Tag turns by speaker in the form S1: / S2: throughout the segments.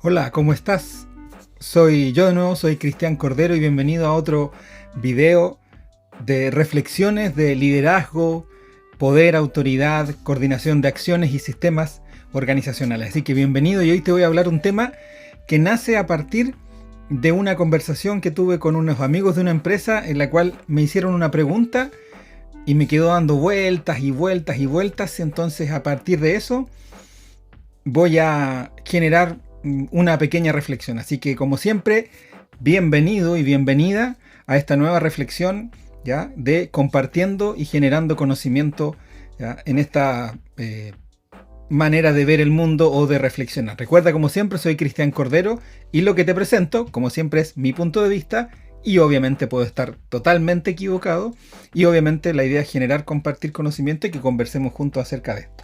S1: Hola, ¿cómo estás? Soy yo de nuevo, soy Cristian Cordero y bienvenido a otro video de reflexiones de liderazgo, poder, autoridad, coordinación de acciones y sistemas organizacionales. Así que bienvenido, y hoy te voy a hablar un tema que nace a partir de una conversación que tuve con unos amigos de una empresa en la cual me hicieron una pregunta y me quedó dando vueltas y vueltas y vueltas. Entonces, a partir de eso voy a generar una pequeña reflexión. Así que, como siempre, bienvenido y bienvenida a esta nueva reflexión, ¿ya?, de compartiendo y generando conocimiento, ¿ya?, en esta manera de ver el mundo o de reflexionar. Recuerda, como siempre, soy Cristian Cordero y lo que te presento, como siempre, es mi punto de vista, y obviamente puedo estar totalmente equivocado, y obviamente la idea es generar, compartir conocimiento y que conversemos juntos acerca de esto.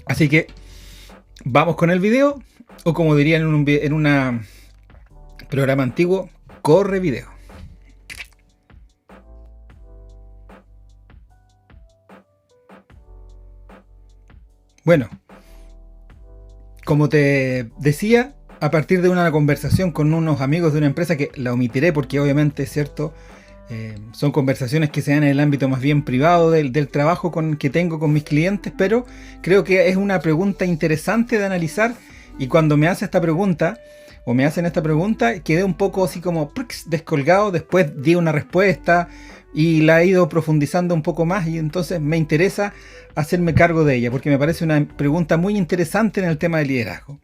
S1: Así que vamos con el video, o como dirían en un programa antiguo, corre video. Bueno, como te decía, a partir de una conversación con unos amigos de una empresa, que la omitiré porque obviamente es cierto, son conversaciones que se dan en el ámbito más bien privado del trabajo que tengo con mis clientes, pero creo que es una pregunta interesante de analizar, y cuando me hace esta pregunta, o me hacen esta pregunta, quedé un poco así como descolgado. Después di una respuesta y la he ido profundizando un poco más, y entonces me interesa hacerme cargo de ella, porque me parece una pregunta muy interesante en el tema de liderazgo.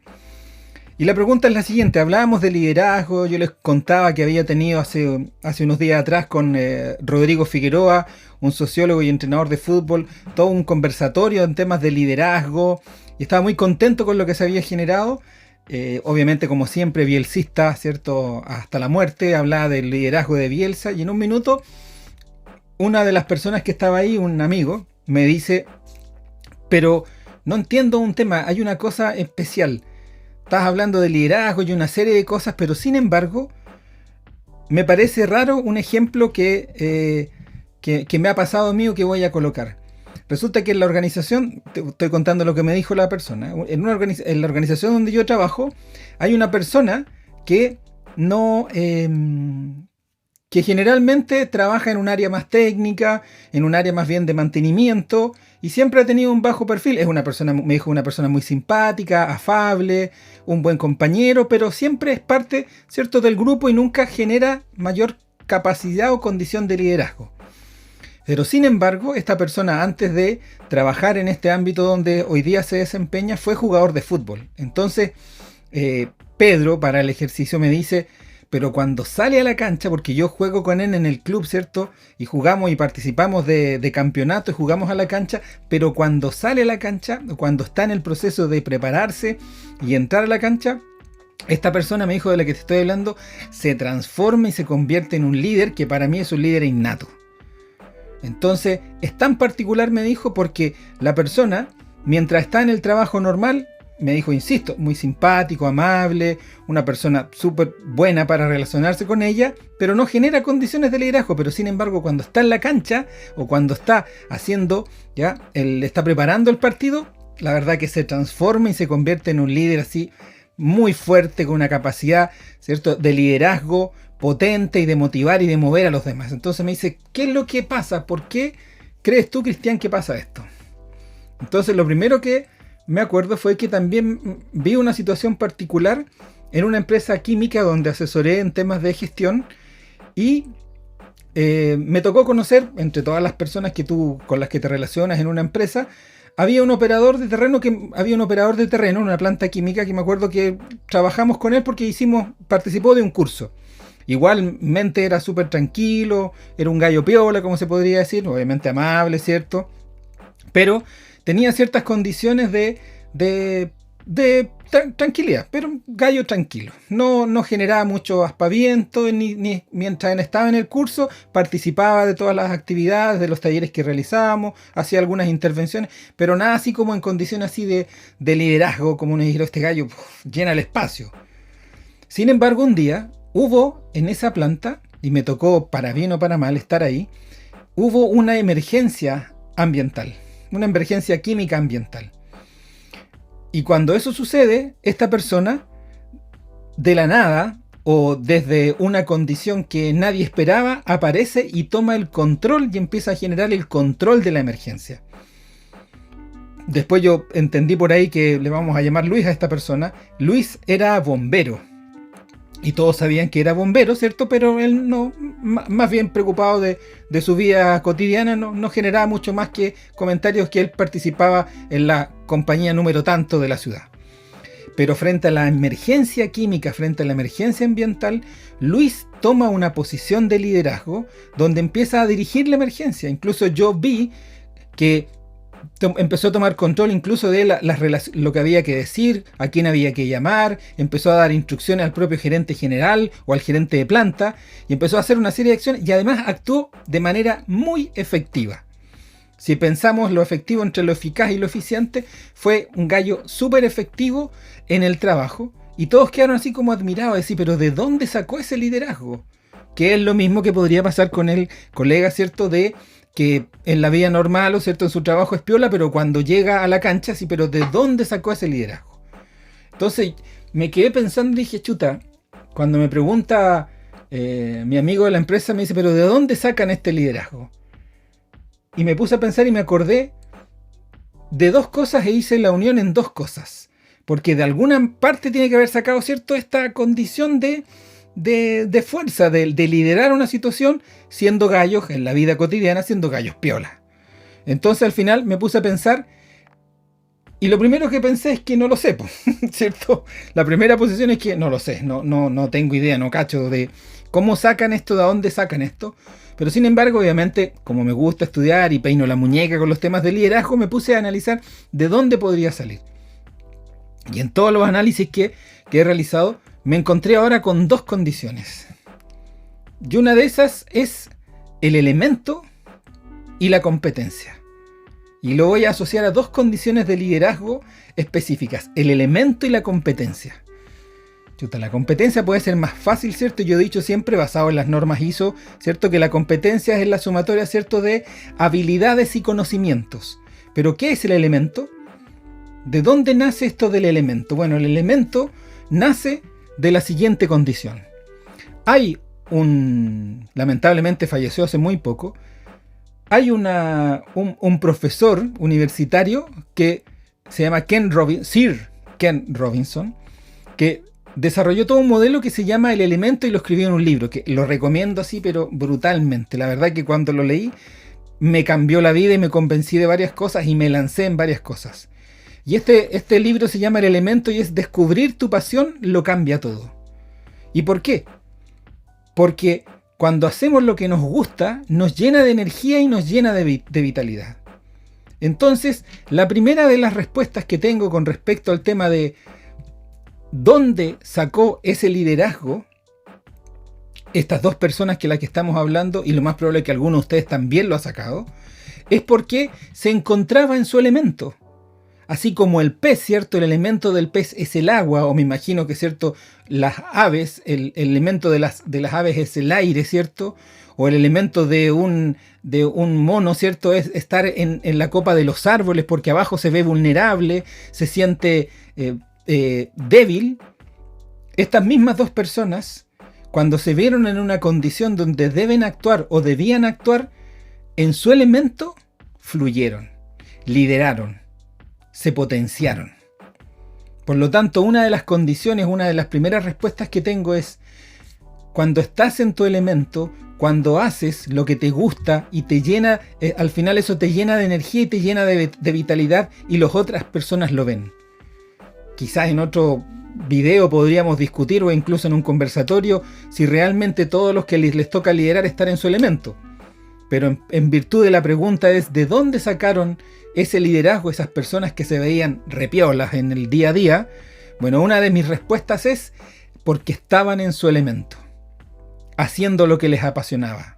S1: Y la pregunta es la siguiente: hablábamos de liderazgo, yo les contaba que había tenido hace unos días atrás con Rodrigo Figueroa, un sociólogo y entrenador de fútbol, todo un conversatorio en temas de liderazgo, y estaba muy contento con lo que se había generado. Obviamente, como siempre, bielcista, ¿cierto?, hasta la muerte. Hablaba del liderazgo de Bielsa, y en un minuto una de las personas que estaba ahí, un amigo, me dice: pero no entiendo un tema, hay una cosa especial. Estás hablando de liderazgo y una serie de cosas, pero sin embargo, me parece raro un ejemplo que me ha pasado a mí o que voy a colocar. Resulta que en la organización, te estoy contando lo que me dijo la persona, en la organización donde yo trabajo, hay una persona que no... que generalmente trabaja en un área más técnica, en un área más bien de mantenimiento, y siempre ha tenido un bajo perfil. Es una persona, me dijo, una persona muy simpática, afable, un buen compañero, pero siempre es parte, ¿cierto?, del grupo y nunca genera mayor capacidad o condición de liderazgo. Pero sin embargo, esta persona, antes de trabajar en este ámbito donde hoy día se desempeña, fue jugador de fútbol. Entonces, Pedro, para el ejercicio, me dice: pero cuando sale a la cancha, porque yo juego con él en el club, ¿cierto?, y jugamos y participamos de campeonato y jugamos a la cancha, pero cuando sale a la cancha, cuando está en el proceso de prepararse y entrar a la cancha, esta persona, me dijo, de la que te estoy hablando, se transforma y se convierte en un líder que para mí es un líder innato. Entonces, es tan particular, me dijo, porque la persona, mientras está en el trabajo normal, me dijo, insisto, muy simpático, amable, una persona súper buena para relacionarse con ella, pero no genera condiciones de liderazgo. Pero sin embargo, cuando está en la cancha o cuando está haciendo, está preparando el partido, la verdad que se transforma y se convierte en un líder así muy fuerte, con una capacidad, ¿cierto?, de liderazgo potente y de motivar y de mover a los demás. Entonces me dice: ¿qué es lo que pasa? ¿Por qué crees tú, Cristian, que pasa esto? Entonces, lo primero que me acuerdo fue que también vi una situación particular en una empresa química donde asesoré en temas de gestión, y me tocó conocer, entre todas las personas con las que te relacionas en una empresa, había un operador de terreno en una planta química, que me acuerdo que trabajamos con él porque participó de un curso. Igualmente era súper tranquilo, era un gallo piola, como se podría decir, obviamente amable, ¿cierto? Pero tenía ciertas condiciones de tranquilidad, pero un gallo tranquilo. No generaba mucho aspaviento, ni mientras estaba en el curso participaba de todas las actividades, de los talleres que realizábamos, hacía algunas intervenciones, pero nada así como en condiciones así de liderazgo, como uno dijo: este gallo llena el espacio. Sin embargo, un día hubo en esa planta, y me tocó, para bien o para mal, estar ahí, hubo una emergencia ambiental, una emergencia química ambiental. Y cuando eso sucede, esta persona, de la nada, o desde una condición que nadie esperaba, aparece y toma el control y empieza a generar el control de la emergencia. Después yo entendí por ahí que le vamos a llamar Luis a esta persona. Luis era bombero. Y todos sabían que era bombero, ¿cierto? Pero él no, más bien preocupado de su vida cotidiana, no generaba mucho más que comentarios que él participaba en la compañía número tanto de la ciudad. Pero frente a la emergencia química, frente a la emergencia ambiental, Luis toma una posición de liderazgo donde empieza a dirigir la emergencia. Incluso yo vi que empezó a tomar control incluso de lo que había que decir, a quién había que llamar, empezó a dar instrucciones al propio gerente general o al gerente de planta y empezó a hacer una serie de acciones y además actuó de manera muy efectiva. Si pensamos lo efectivo entre lo eficaz y lo eficiente, fue un gallo súper efectivo en el trabajo y todos quedaron así como admirados, de decir, pero ¿de dónde sacó ese liderazgo? Que es lo mismo que podría pasar con el colega, ¿cierto? De que en la vida normal, o cierto, en su trabajo es piola, pero cuando llega a la cancha, sí, pero ¿de dónde sacó ese liderazgo? Entonces me quedé pensando y dije, chuta, cuando me pregunta mi amigo de la empresa, me dice, pero ¿de dónde sacan este liderazgo? Y me puse a pensar y me acordé de dos cosas e hice la unión en dos cosas. Porque de alguna parte tiene que haber sacado, ¿cierto?, esta condición de fuerza, de liderar una situación siendo gallos en la vida cotidiana, siendo gallos piola. Entonces al final me puse a pensar y lo primero que pensé es que no lo sé, ¿cierto? La primera posición es que no lo sé, no tengo idea, no cacho de cómo sacan esto, de dónde sacan esto. Pero sin embargo, obviamente, como me gusta estudiar y peino la muñeca con los temas de liderazgo, me puse a analizar de dónde podría salir. Y en todos los análisis que he realizado, me encontré ahora con dos condiciones. Y una de esas es el elemento y la competencia. Y lo voy a asociar a dos condiciones de liderazgo específicas, el elemento y la competencia. Chuta, la competencia puede ser más fácil, ¿cierto? Yo he dicho siempre, basado en las normas ISO, ¿cierto? Que la competencia es la sumatoria, ¿cierto?, de habilidades y conocimientos. Pero ¿qué es el elemento? ¿De dónde nace esto del elemento? Bueno, el elemento nace de la siguiente condición. Hay lamentablemente falleció hace muy poco, hay un profesor universitario que se llama Sir Ken Robinson, que desarrolló todo un modelo que se llama el elemento y lo escribió en un libro, que lo recomiendo así, pero brutalmente. La verdad que cuando lo leí me cambió la vida y me convencí de varias cosas y me lancé en varias cosas. Y este libro se llama El Elemento y es descubrir tu pasión lo cambia todo. ¿Y por qué? Porque cuando hacemos lo que nos gusta, nos llena de energía y nos llena de vitalidad. Entonces, la primera de las respuestas que tengo con respecto al tema de dónde sacó ese liderazgo estas dos personas que las que estamos hablando, y lo más probable es que alguno de ustedes también lo ha sacado, es porque se encontraba en su elemento. Así como el pez, ¿cierto? El elemento del pez es el agua, o me imagino que, ¿cierto?, las aves, el elemento de las aves es el aire, ¿cierto? O el elemento de un mono, ¿cierto?, es estar en la copa de los árboles porque abajo se ve vulnerable, se siente débil. Estas mismas dos personas, cuando se vieron en una condición donde deben actuar o debían actuar, en su elemento fluyeron, lideraron, se potenciaron. Por lo tanto, una de las condiciones, una de las primeras respuestas que tengo es, cuando estás en tu elemento, cuando haces lo que te gusta y te llena, al final eso te llena de energía y te llena de vitalidad y las otras personas lo ven. Quizás en otro video podríamos discutir o incluso en un conversatorio si realmente todos los que les toca liderar están en su elemento. Pero en virtud de la pregunta es, ¿de dónde sacaron ese liderazgo esas personas que se veían repiolas en el día a día? Bueno, una de mis respuestas es porque estaban en su elemento, haciendo lo que les apasionaba,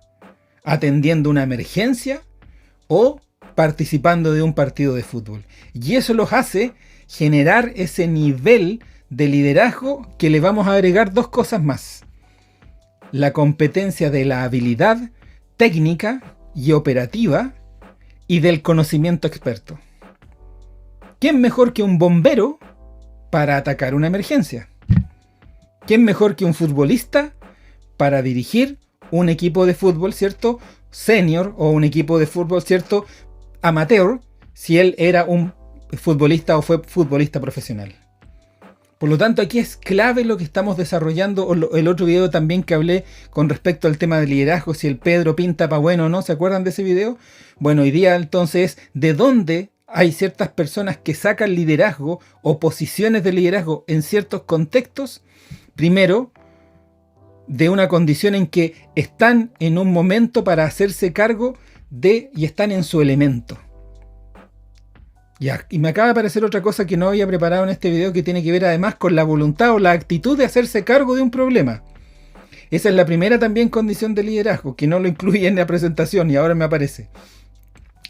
S1: atendiendo una emergencia o participando de un partido de fútbol. Y eso los hace generar ese nivel de liderazgo que le vamos a agregar dos cosas más: la competencia de la habilidad técnica y operativa y del conocimiento experto. ¿quién mejor que un bombero para atacar una emergencia? ¿Quién mejor que un futbolista para dirigir un equipo de fútbol, ¿cierto? Senior, o un equipo de fútbol, ¿cierto? Amateur, si él era un futbolista o fue futbolista profesional. Por lo tanto, aquí es clave lo que estamos desarrollando, o el otro video también que hablé con respecto al tema del liderazgo, si el Pedro pinta para bueno o no, ¿se acuerdan de ese video? Bueno, hoy día entonces, ¿de dónde hay ciertas personas que sacan liderazgo o posiciones de liderazgo en ciertos contextos? Primero, de una condición en que están en un momento para hacerse cargo de y están en su elemento. Ya, y me acaba de aparecer otra cosa que no había preparado en este video, que tiene que ver además con la voluntad o la actitud de hacerse cargo de un problema. Esa es la primera también condición de liderazgo, que no lo incluye en la presentación y ahora me aparece.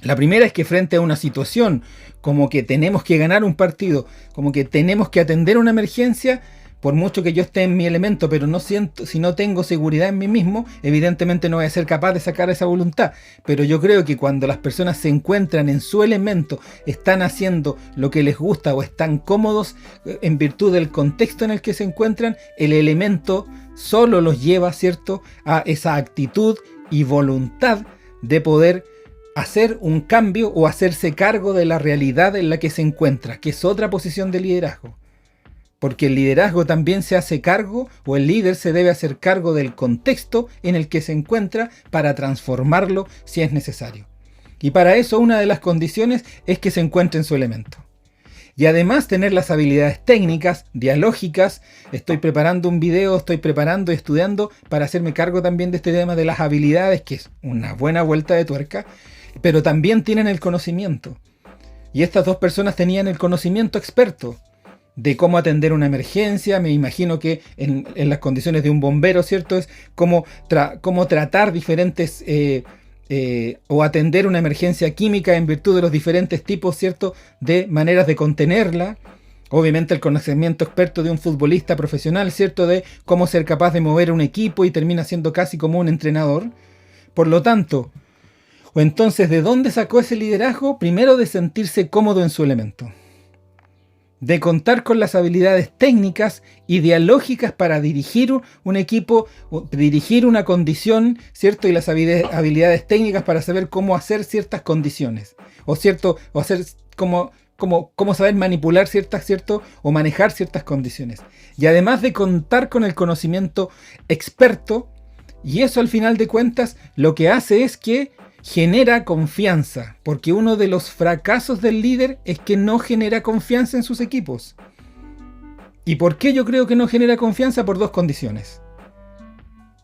S1: La primera es que frente a una situación como que tenemos que ganar un partido, como que tenemos que atender una emergencia, por mucho que yo esté en mi elemento, pero no siento, si no tengo seguridad en mí mismo, evidentemente no voy a ser capaz de sacar esa voluntad. Pero yo creo que cuando las personas se encuentran en su elemento, están haciendo lo que les gusta o están cómodos en virtud del contexto en el que se encuentran, el elemento solo los lleva, ¿cierto?, a esa actitud y voluntad de poder hacer un cambio o hacerse cargo de la realidad en la que se encuentra, que es otra posición de liderazgo. Porque el liderazgo también se hace cargo, o el líder se debe hacer cargo del contexto en el que se encuentra para transformarlo si es necesario. Y para eso una de las condiciones es que se encuentre en su elemento. Y además tener las habilidades técnicas, dialógicas. Estoy preparando un video, estoy preparando y estudiando para hacerme cargo también de este tema de las habilidades, que es una buena vuelta de tuerca, pero también tienen el conocimiento. Y estas dos personas tenían el conocimiento experto de cómo atender una emergencia. Me imagino que en las condiciones de un bombero, ¿cierto? Es cómo tratar diferentes o atender una emergencia química en virtud de los diferentes tipos, ¿cierto?, de maneras de contenerla. Obviamente el conocimiento experto de un futbolista profesional, ¿cierto?, de cómo ser capaz de mover un equipo y termina siendo casi como un entrenador. Por lo tanto, o entonces, ¿de dónde sacó ese liderazgo? Primero, de sentirse cómodo en su elemento, de contar con las habilidades técnicas y dialógicas para dirigir un equipo, dirigir una condición, ¿cierto? Y las habilidades técnicas para saber cómo hacer ciertas condiciones, o hacer cómo saber manipular ¿cierto? O manejar ciertas condiciones. Y además de contar con el conocimiento experto, y eso al final de cuentas lo que hace es que genera confianza, porque uno de los fracasos del líder es que no genera confianza en sus equipos. ¿Y por qué yo creo que no genera confianza? Por dos condiciones.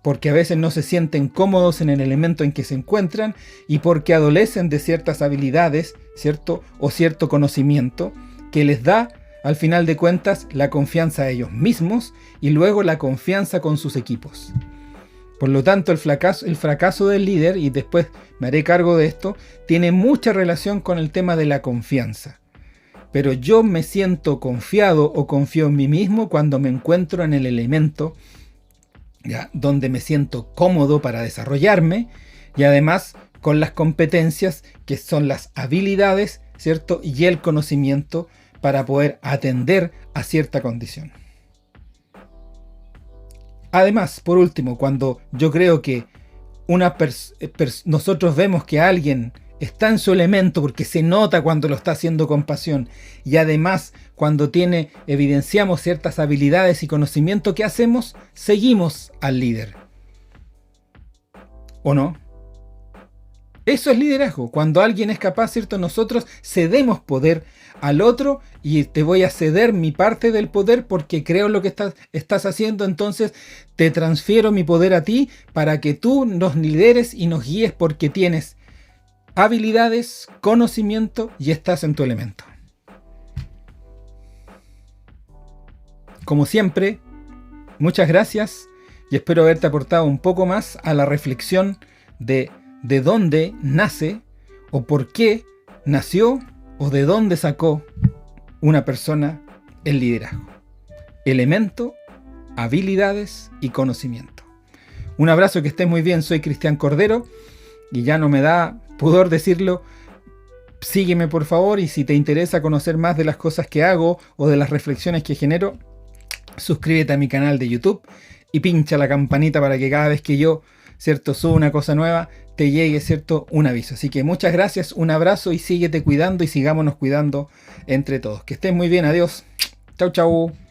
S1: Porque a veces no se sienten cómodos en el elemento en que se encuentran y porque adolecen de ciertas habilidades, ¿cierto? O cierto conocimiento que les da, al final de cuentas, la confianza a ellos mismos y luego la confianza con sus equipos. Por lo tanto, el fracaso del líder, y después me haré cargo de esto, tiene mucha relación con el tema de la confianza. Pero yo me siento confiado o confío en mí mismo cuando me encuentro en el elemento, ¿ya?, donde me siento cómodo para desarrollarme, y además con las competencias que son las habilidades, ¿cierto?, y el conocimiento para poder atender a cierta condición. Además, por último, cuando yo creo que nosotros vemos que alguien está en su elemento porque se nota cuando lo está haciendo con pasión, y además cuando evidenciamos ciertas habilidades y conocimiento que hacemos, seguimos al líder. ¿O no? Eso es liderazgo. Cuando alguien es capaz, ¿cierto? Nosotros cedemos poder al otro y te voy a ceder mi parte del poder porque creo en lo que estás haciendo, entonces te transfiero mi poder a ti para que tú nos lideres y nos guíes porque tienes habilidades, conocimiento y estás en tu elemento. Como siempre, muchas gracias y espero haberte aportado un poco más a la reflexión de dónde nace o por qué nació o de dónde sacó una persona el liderazgo. Elemento, habilidades y conocimiento. Un abrazo, que estés muy bien. Soy Cristian Cordero y ya no me da pudor decirlo. sígueme por favor, y si te interesa conocer más de las cosas que hago o de las reflexiones que genero, suscríbete a mi canal de YouTube y pincha la campanita para que cada vez que yo, ¿cierto?, subo una cosa nueva, te llegue, ¿cierto?, un aviso. Así que muchas gracias, un abrazo y síguete cuidando y sigámonos cuidando entre todos. Que estés muy bien, adiós. Chau, chau.